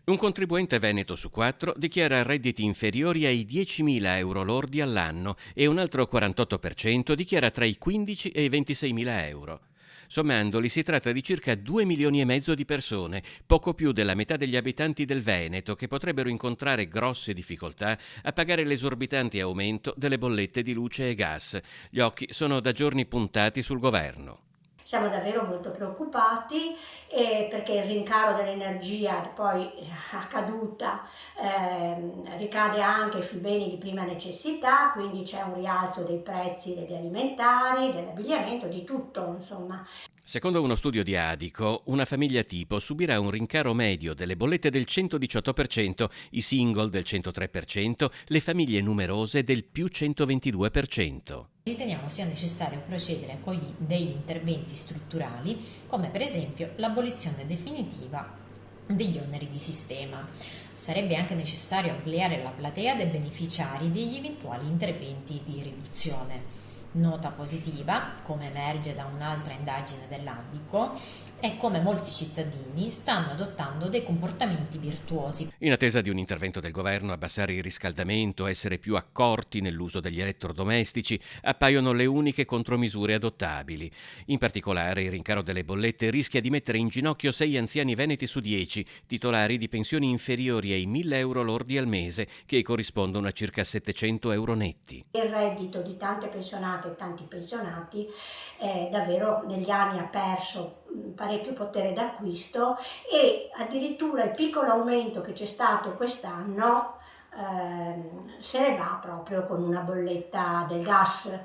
Un contribuente veneto su 4 dichiara redditi inferiori ai 10.000 euro lordi all'anno e un altro 48% dichiara tra i 15 e i 26.000 euro. Sommandoli si tratta di circa 2 milioni e mezzo di persone, poco più della metà degli abitanti del Veneto, che potrebbero incontrare grosse difficoltà a pagare l'esorbitante aumento delle bollette di luce e gas. Gli occhi sono da giorni puntati sul governo. Siamo davvero molto preoccupati perché il rincaro dell'energia poi a caduta ricade anche sui beni di prima necessità, quindi c'è un rialzo dei prezzi degli alimentari, dell'abbigliamento, di tutto, insomma. Secondo uno studio di Adico, una famiglia tipo subirà un rincaro medio delle bollette del 118%, i single del 103%, le famiglie numerose del più 122%. Riteniamo sia necessario procedere con degli interventi strutturali, come per esempio l'abolizione definitiva degli oneri di sistema. Sarebbe anche necessario ampliare la platea dei beneficiari degli eventuali interventi di riduzione. Nota positiva, come emerge da un'altra indagine dell'Addico, è come molti cittadini stanno adottando dei comportamenti virtuosi. In attesa di un intervento del governo, abbassare il riscaldamento, essere più accorti nell'uso degli elettrodomestici, appaiono le uniche contromisure adottabili. In particolare, il rincaro delle bollette rischia di mettere in ginocchio 6 anziani veneti su 10, titolari di pensioni inferiori ai 1.000 euro lordi al mese, che corrispondono a circa 700 euro netti. Il reddito di tante pensionate e tanti pensionati davvero negli anni ha perso parecchio potere d'acquisto e addirittura il piccolo aumento che c'è stato quest'anno se ne va proprio con una bolletta del gas.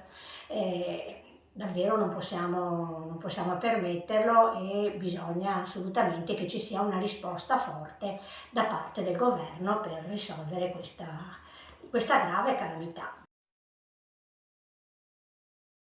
Davvero non possiamo permetterlo e bisogna assolutamente che ci sia una risposta forte da parte del governo per risolvere questa grave calamità.